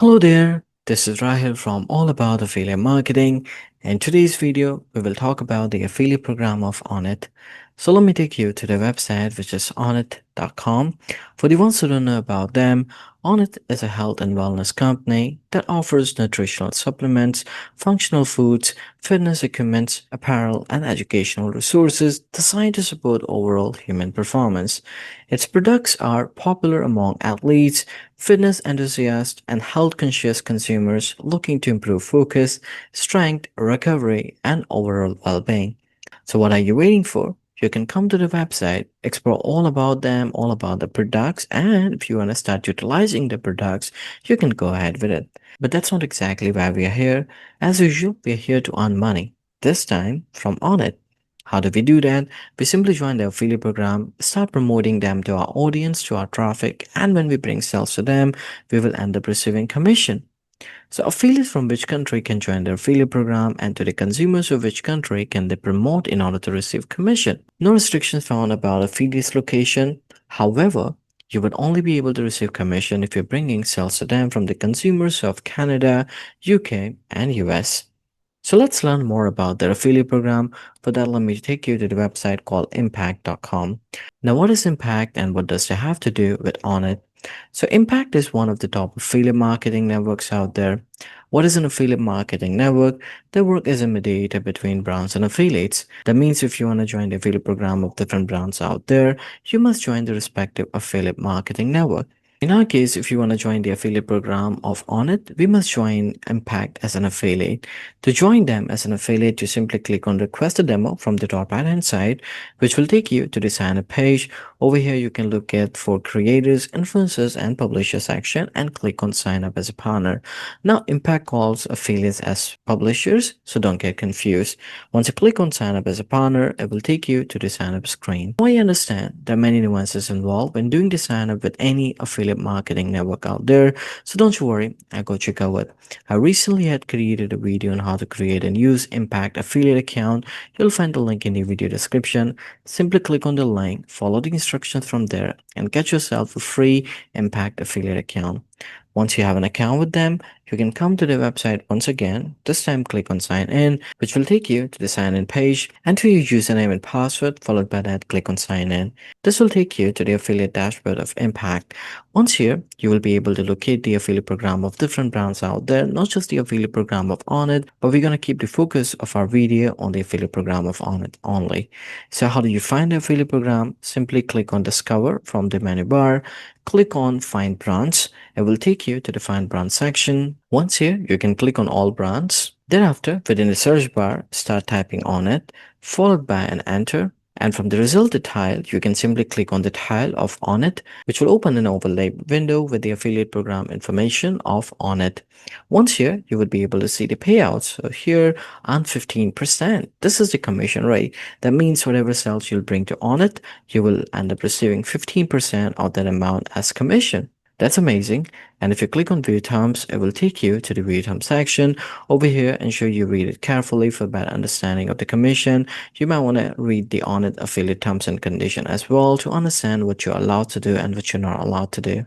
Hello there, this is Rahil from All About Affiliate Marketing. In today's video, we will talk about the affiliate program of Onnit. So let me take you to the website, which is onnit.com. For the ones who don't know about them, Onnit is a health and wellness company that offers nutritional supplements, functional foods, fitness equipment, apparel, and educational resources designed to support overall human performance. Its products are popular among athletes, fitness enthusiasts, and health conscious consumers looking to improve focus, strength, recovery, and overall well being. So, what are you waiting for? You can come to the website, explore all about them, all about the products, and if you want to start utilizing the products, you can go ahead with it. But that's not exactly why we are here. As usual, we are here to earn money, this time from Onnit. How do we do that? We simply join the affiliate program, start promoting them to our audience, to our traffic, and when we bring sales to them, we will end up receiving commission. So affiliates from which country can join the affiliate program, and to the consumers of which country can they promote in order to receive commission. No restrictions found about affiliates location. However, you would only be able to receive commission if you're bringing sales to them from the consumers of Canada, UK, and US. So let's learn more about their affiliate program. For that, let me take you to the website called impact.com. Now, what is Impact and what does it have to do with Onnit? So Impact is one of the top affiliate marketing networks out there. What is an affiliate marketing network? The work is a mediator between brands and affiliates. That means if you want to join the affiliate program of different brands out there, you must join the respective affiliate marketing network. In our case, if you want to join the affiliate program of Onnit, we must join Impact as an affiliate. To join them as an affiliate, you simply click on Request a Demo from the top right hand side, which will take you to the sign up page. Over here, you can look at for creators, influencers, and publishers section and click on Sign up as a partner. Now, Impact calls affiliates as publishers, so don't get confused. Once you click on Sign up as a partner, it will take you to the sign up screen. Now, I understand there are many nuances involved when doing the sign up with any affiliate marketing network out there, so don't you worry, I got you covered. I recently had created a video on how to create and use Impact affiliate account. You'll find the link in the video description. Simply click on the link, follow the instructions from there, and get yourself a free Impact affiliate account. Once you have an account with them, you can come to the website once again. This time click on sign in, which will take you to the sign in page. Enter your username and password, followed by that click on sign in. This will take you to the affiliate dashboard of Impact. Once here, you will be able to locate the affiliate program of different brands out there, not just the affiliate program of Onnit, but we're going to keep the focus of our video on the affiliate program of Onnit only. So how do you find the affiliate program? Simply click on discover from the menu bar, click on find brands. It will take you to the find brands section. Once here, you can click on all brands. Thereafter, within the search bar, start typing Onnit, followed by an enter. And from the resulted tile, you can simply click on the tile of Onnit, which will open an overlay window with the affiliate program information of Onnit. Once here, you would be able to see the payouts. So here, on 15%. This is the commission rate. That means whatever sales you'll bring to Onnit, you will end up receiving 15% of that amount as commission. That's amazing. And if you click on view terms, it will take you to the view terms section. Over here, ensure you read it carefully for better understanding of the commission. You might want to read the Onnit affiliate terms and condition as well to understand what you're allowed to do and what you're not allowed to do.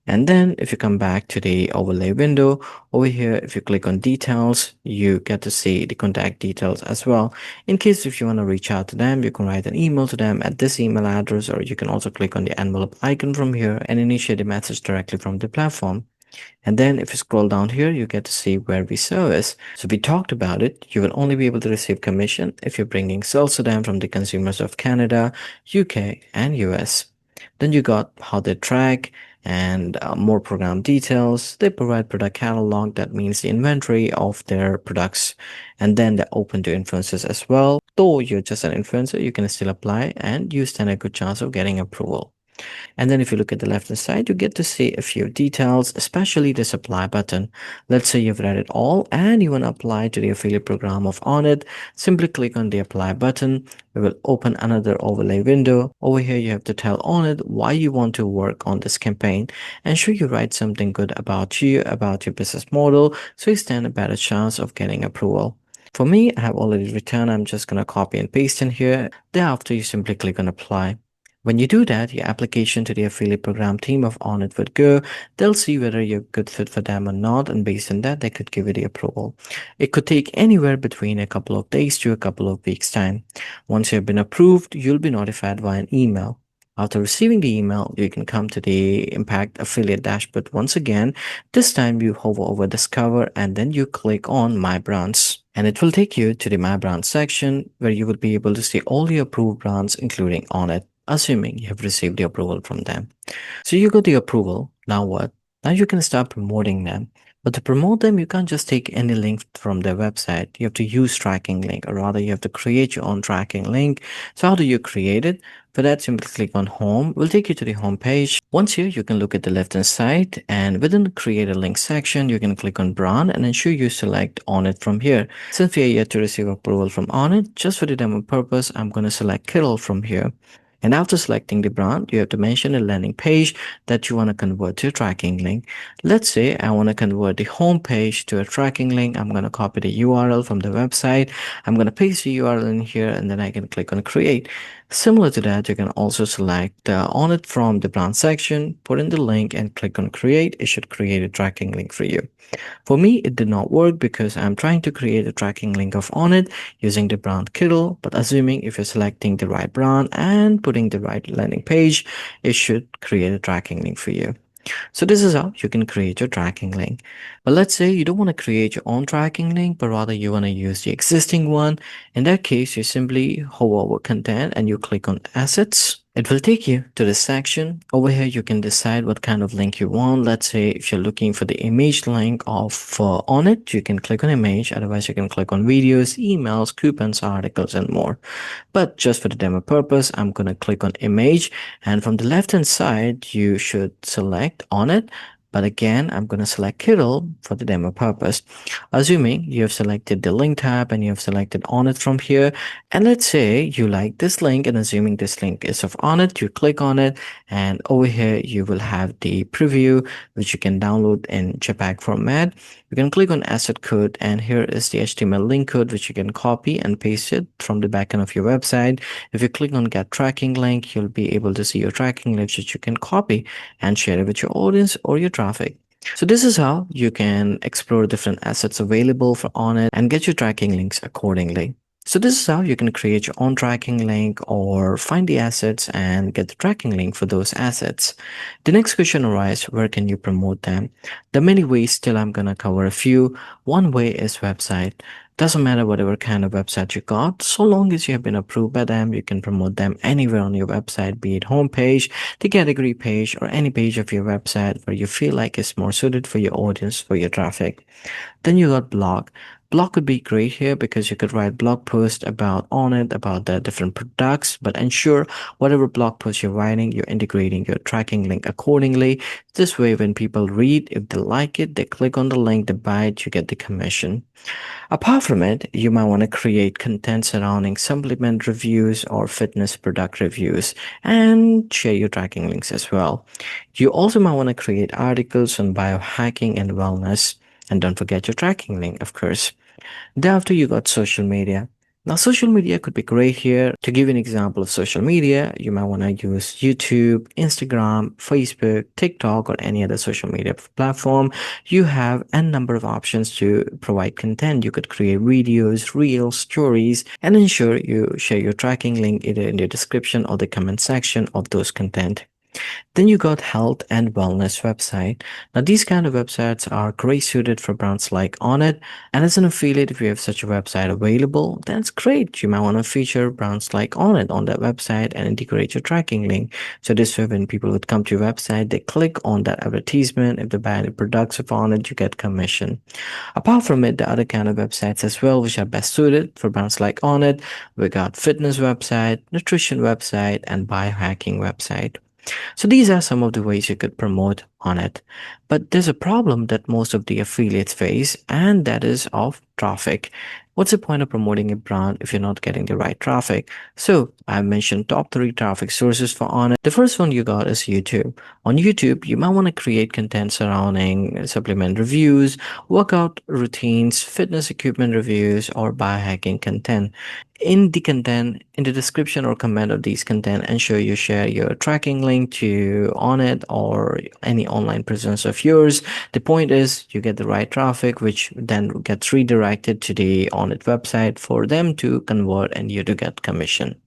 And then if you come back to the overlay window, over here, if you click on details, you get to see the contact details as well. In case if you want to reach out to them, you can write an email to them at this email address, or you can also click on the envelope icon from here and initiate a message directly from the platform. And then if you scroll down here, you get to see where we service. So we talked about it. You will only be able to receive commission if you're bringing sales to them from the consumers of Canada, UK, and US. Then you got how they track and more program details. They provide product catalog, that means the inventory of their products, and then they're open to influencers as well. Though you're just an influencer, you can still apply and you stand a good chance of getting approval. And then if you look at the left hand side, you get to see a few details, especially the supply button. Let's say you've read it all and you want to apply to the affiliate program of Onnit. Simply click on the apply button. We will open another overlay window. Over here, you have to tell Onnit why you want to work on this campaign. Ensure you write something good about you, about your business model, so you stand a better chance of getting approval. For me, I have already written. I'm just going to copy and paste in here. Thereafter, you simply click on apply. When you do that, your application to the affiliate program team of Onnit would go. They'll see whether you're a good fit for them or not, and based on that, they could give you the approval. It could take anywhere between a couple of days to a couple of weeks' time. Once you've been approved, you'll be notified via an email. After receiving the email, you can come to the Impact Affiliate dashboard once again. This time you hover over Discover and then you click on My Brands. And it will take you to the My Brands section where you will be able to see all the approved brands, including Onnit, assuming you have received the approval from them. So you got the approval. Now what? Now you can start promoting them. But to promote them, you can't just take any link from their website. You have to use tracking link, or rather you have to create your own tracking link. So how do you create it? For that, simply click on home. We'll take you to the home page. Once here, you can look at the left hand side, and within the create a link section, you can click on brand and ensure you select Onnit from here. Since we are yet to receive approval from Onnit, just for the demo purpose, I'm going to select Kittle from here. And after selecting the brand, you have to mention a landing page that you want to convert to a tracking link. Let's say I want to convert the home page to a tracking link. I'm going to copy the URL from the website. I'm going to paste the URL in here and then I can click on create. Similar to that, you can also select on it from the brand section, put in the link and click on create. It should create a tracking link for you. For me, it did not work because I'm trying to create a tracking link of Onnit using the brand Kittle, but assuming if you're selecting the right brand and putting the right landing page, it should create a tracking link for you. So this is how you can create your tracking link. But let's say you don't want to create your own tracking link, but rather you want to use the existing one. In that case, you simply hover over content and you click on assets. It will take you to this section. Over here, you can decide what kind of link you want. Let's say if you're looking for the image link of Onnit, you can click on image. Otherwise, you can click on videos, emails, coupons, articles, and more. But just for the demo purpose, I'm going to click on image. And from the left hand side, you should select Onnit. But again, I'm going to select Kittle for the demo purpose. Assuming you have selected the link tab and you have selected Onnit from here. And let's say you like this link, and assuming this link is of Onnit, you click on it. And over here, you will have the preview, which you can download in JPEG format. You can click on asset code, and here is the HTML link code, which you can copy and paste it from the backend of your website. If you click on get tracking link, you'll be able to see your tracking links which you can copy and share it with your audience or your traffic. So this is how you can explore different assets available for Onnit and get your tracking links accordingly. So this is how you can create your own tracking link or find the assets and get the tracking link for those assets. The next question arises, where can you promote them? There are many ways, still I'm gonna cover a few. One way is website. Doesn't matter whatever kind of website you got, so long as you have been approved by them, you can promote them anywhere on your website, be it homepage, the category page, or any page of your website where you feel like it's more suited for your audience, for your traffic. Then you got blog. Blog could be great here because you could write blog posts about Onnit, about the different products, but ensure whatever blog post you're writing, you're integrating your tracking link accordingly. This way, when people read, if they like it, they click on the link, they buy it, you get the commission. Apart from it, you might want to create content surrounding supplement reviews or fitness product reviews and share your tracking links as well. You also might want to create articles on biohacking and wellness. And don't forget your tracking link, of course. Thereafter, you got social media. Now, social media could be great here. To give you an example of social media, you might want to use YouTube, Instagram, Facebook, TikTok, or any other social media platform. You have a number of options to provide content. You could create videos, reels, stories, and ensure you share your tracking link either in the description or the comment section of those content. Then you got health and wellness website. Now these kind of websites are great suited for brands like Onnit. And as an affiliate, if you have such a website available, that's great. You might want to feature brands like Onnit on that website and integrate your tracking link. So this way, when people would come to your website, they click on that advertisement. If they buy any products of Onnit, you get commission. Apart from it, the other kind of websites as well, which are best suited for brands like Onnit, we got fitness website, nutrition website, and biohacking website. So these are some of the ways you could promote on it. But there's a problem that most of the affiliates face, and that is of traffic. What's the point of promoting a brand if you're not getting the right traffic? So I mentioned top three traffic sources for Onnit. The first one you got is YouTube. On YouTube, you might want to create content surrounding supplement reviews, workout routines, fitness equipment reviews, or biohacking content. In the content, in the description or comment of these content, ensure you share your tracking link to Onnit or any online presence of yours. The point is you get the right traffic, which then gets redirected to the Onnit website for them to convert and you to get commission.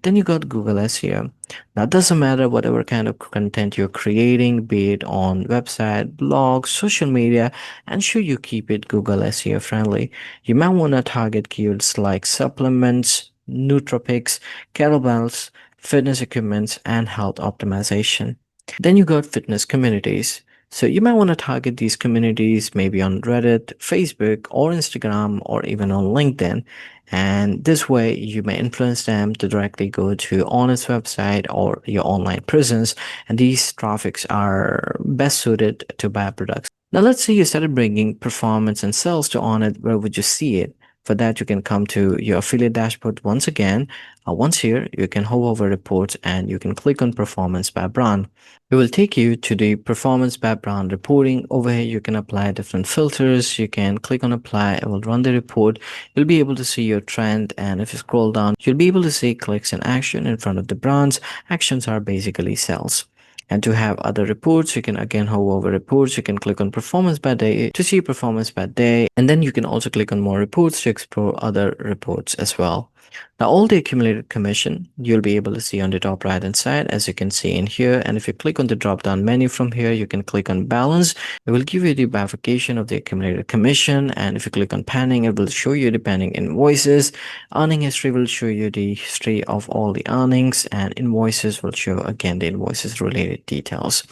Then you got Google SEO. Now, it doesn't matter whatever kind of content you're creating, be it on website, blogs, social media, ensure you keep it Google SEO friendly. You might want to target keywords like supplements, nootropics, kettlebells, fitness equipments, and health optimization. Then you got fitness communities. So you might want to target these communities maybe on Reddit, Facebook, or Instagram, or even on LinkedIn. And this way, you may influence them to directly go to Onnit's website or your online presence. And these traffics are best suited to buy products. Now, let's say you started bringing performance and sales to Onnit. Where would you see it? For that, you can come to your affiliate dashboard once again. Once here, you can hover over reports and you can click on performance by brand. It will take you to the performance by brand reporting. Over here, you can apply different filters. You can click on apply. It will run the report. You'll be able to see your trend. And if you scroll down, you'll be able to see clicks and action in front of the brands. Actions are basically sales. And to have other reports, you can again hover over reports. You can click on performance by day to see performance by day. And then you can also click on more reports to explore other reports as well. Now, all the accumulated commission you'll be able to see on the top right hand side, as you can see in here. And if you click on the drop down menu from here, you can click on balance. It will give you the bifurcation of the accumulated commission. And if you click on pending, it will show you the pending invoices. Earning history will show you the history of all the earnings, and invoices will show again the invoices related details.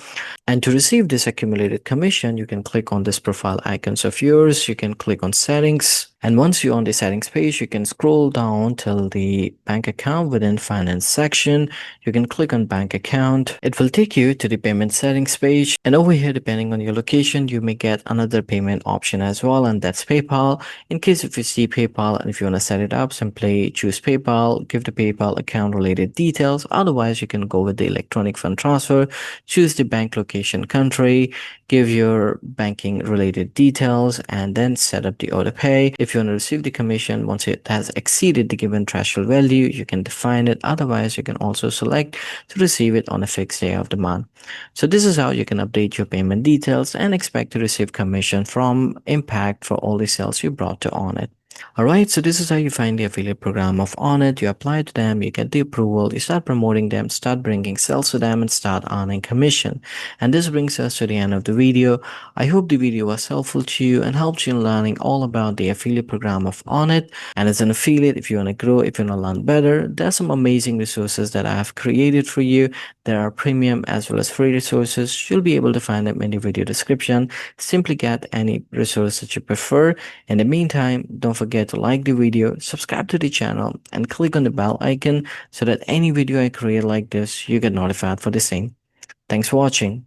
And to receive this accumulated commission, you can click on this profile icons of yours. You can click on settings. And once you're on the settings page, you can scroll down till the bank account within finance section. You can click on bank account. It will take you to the payment settings page. And over here, depending on your location, you may get another payment option as well. And that's PayPal. In case if you see PayPal and if you want to set it up, simply choose PayPal, give the PayPal account related details. Otherwise, you can go with the electronic fund transfer, choose the bank location country, give your banking related details, and then set up the auto pay. If you want to receive the commission, once it has exceeded the given threshold value, you can define it. Otherwise, you can also select to receive it on a fixed day of the month. So this is how you can update your payment details and expect to receive commission from Impact for all the sales you brought to Onnit. Alright, so this is how you find the affiliate program of Onnit. You apply to them, you get the approval, you start promoting them, start bringing sales to them, and start earning commission. And this brings us to the end of the video. I hope the video was helpful to you and helped you in learning all about the affiliate program of Onnit. And as an affiliate, if you want to grow, if you want to learn better, there's some amazing resources that I have created for you. There are premium as well as free resources. You'll be able to find them in the video description. Simply get any resource that you prefer. In the meantime, don't forget to like the video, subscribe to the channel, and click on the bell icon so that any video I create like this, you get notified for the same. Thanks for watching.